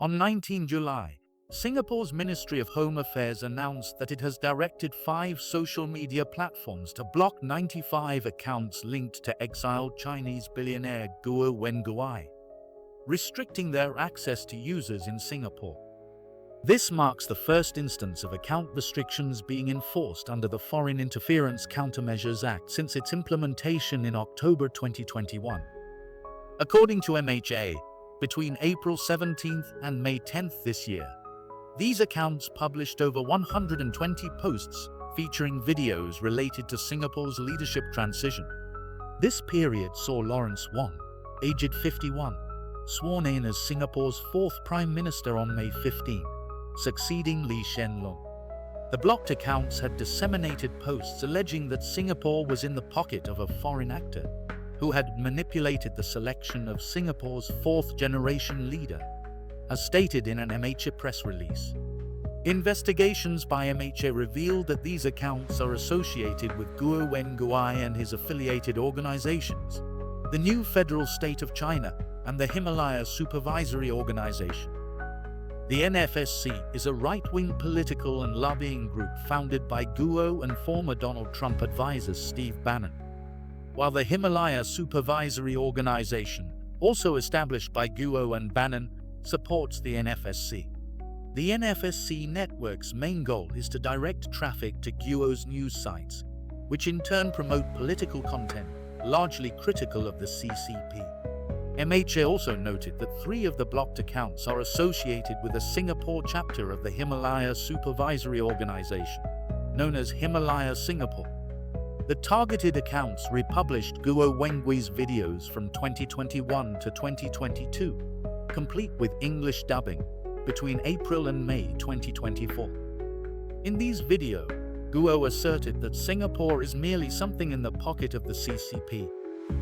On 19 July, Singapore's Ministry of Home Affairs announced that it has directed 5 social media platforms to block 95 accounts linked to exiled Chinese billionaire Guo Wengui, restricting their access to users in Singapore. This marks the first instance of account restrictions being enforced under the Foreign Interference Countermeasures Act since its implementation in October 2021. According to MHA, between April 17th and May 10th this year, these accounts published over 120 posts featuring videos related to Singapore's leadership transition. This period saw Lawrence Wong, aged 51, sworn in as Singapore's 4th Prime Minister on May 15, succeeding Lee Hsien Loong. The blocked accounts had disseminated posts alleging that Singapore was in the pocket of a foreign actor who had manipulated the selection of Singapore's 4th-generation leader, as stated in an MHA press release. Investigations by MHA revealed that these accounts are associated with Guo Wengui and his affiliated organizations, the New Federal State of China and the Himalaya Supervisory Organization. The NFSC is a right-wing political and lobbying group founded by Guo and former Donald Trump advisor Steve Bannon, while the Himalaya Supervisory Organization, also established by Guo and Bannon, supports the NFSC. The NFSC network's main goal is to direct traffic to Guo's news sites, which in turn promote political content, largely critical of the CCP. MHA also noted that 3 of the blocked accounts are associated with a Singapore chapter of the Himalaya Supervisory Organization, known as Himalaya Singapore. The targeted accounts republished Guo Wengui's videos from 2021 to 2022, complete with English dubbing, between April and May 2024. In these videos, Guo asserted that Singapore is merely something in the pocket of the CCP.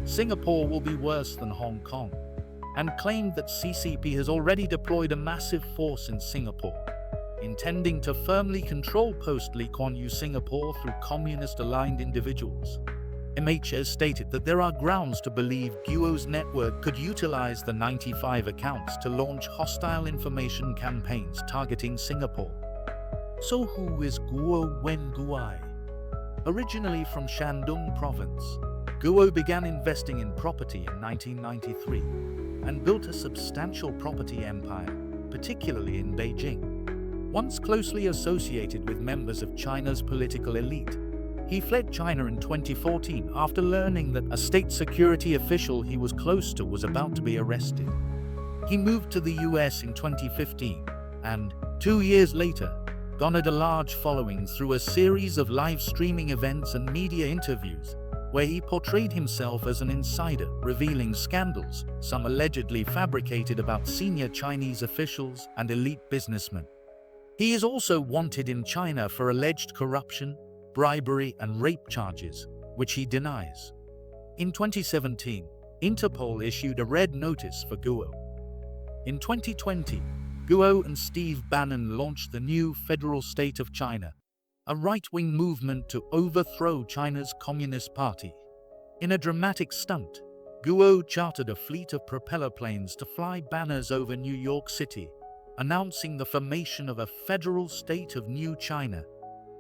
Singapore will be worse than Hong Kong, and claimed that CCP has already deployed a massive force in Singapore, intending to firmly control post-Lee Kuan Yew Singapore through communist-aligned individuals. MHA stated that there are grounds to believe Guo's network could utilize the 95 accounts to launch hostile information campaigns targeting Singapore. So who is Guo Wengui? Originally from Shandong province, Guo began investing in property in 1993 and built a substantial property empire, particularly in Beijing. Once closely associated with members of China's political elite, he fled China in 2014 after learning that a state security official he was close to was about to be arrested. He moved to the US in 2015 and, 2 years later, garnered a large following through a series of live streaming events and media interviews, where he portrayed himself as an insider, revealing scandals, some allegedly fabricated, about senior Chinese officials and elite businessmen. He is also wanted in China for alleged corruption, bribery and rape charges, which he denies. In 2017, Interpol issued a red notice for Guo. In 2020, Guo and Steve Bannon launched the New Federal State of China, a right-wing movement to overthrow China's Communist Party. In a dramatic stunt, Guo chartered a fleet of propeller planes to fly banners over New York City, announcing the formation of a federal state of New China.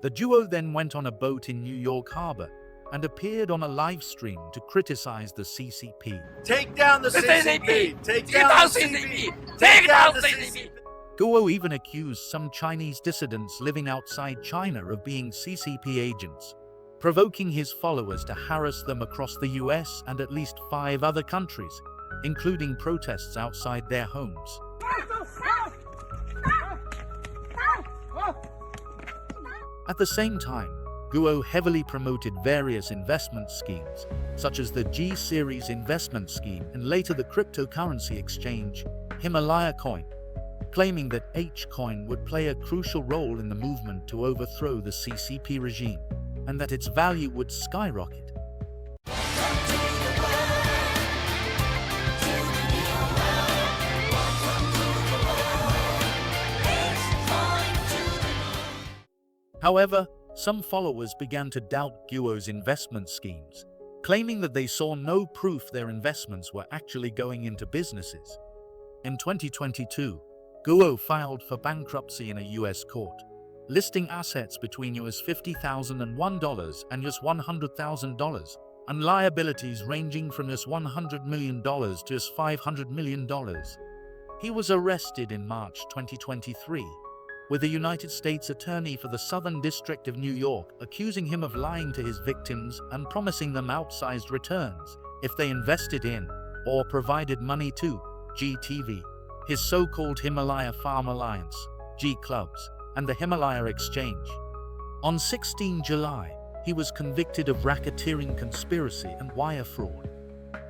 The duo then went on a boat in New York Harbor and appeared on a live stream to criticize the CCP. Take down the CCP! Take down the CCP! Take down the CCP! Guo even accused some Chinese dissidents living outside China of being CCP agents, provoking his followers to harass them across the US and at least 5 other countries, including protests outside their homes. At the same time, Guo heavily promoted various investment schemes, such as the G-Series investment scheme and later the cryptocurrency exchange, Himalaya Coin, claiming that H-Coin would play a crucial role in the movement to overthrow the CCP regime, and that its value would skyrocket. However, some followers began to doubt Guo's investment schemes, claiming that they saw no proof their investments were actually going into businesses. In 2022, Guo filed for bankruptcy in a US court, listing assets between $50,001 and $100,000, and liabilities ranging from $100 million to $500 million. He was arrested in March 2023, with a United States attorney for the Southern District of New York accusing him of lying to his victims and promising them outsized returns if they invested in or provided money to GTV, his so-called Himalaya Farm Alliance, G Clubs, and the Himalaya Exchange. On 16 July, he was convicted of racketeering conspiracy and wire fraud.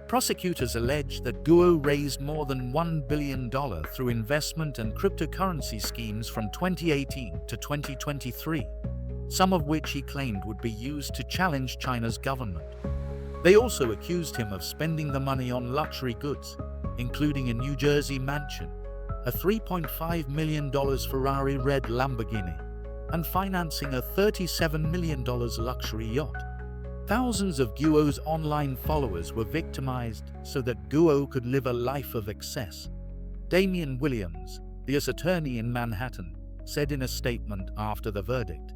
Prosecutors allege that Guo raised more than $1 billion through investment and cryptocurrency schemes from 2018 to 2023, some of which he claimed would be used to challenge China's government. They also accused him of spending the money on luxury goods, including a New Jersey mansion, a $3.5 million Ferrari red Lamborghini, and financing a $37 million luxury yacht. Thousands of Guo's online followers were victimized so that Guo could live a life of excess. Damian Williams, the U.S. attorney in Manhattan, said in a statement after the verdict.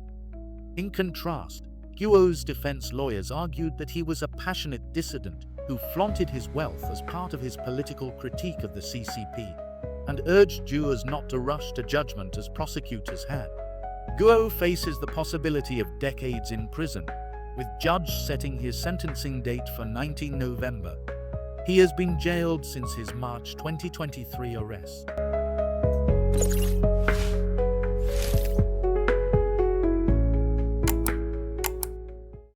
In contrast, Guo's defense lawyers argued that he was a passionate dissident who flaunted his wealth as part of his political critique of the CCP, and urged jurors not to rush to judgment as prosecutors had. Guo faces the possibility of decades in prison, with judge setting his sentencing date for 19 November. He has been jailed since his March 2023 arrest.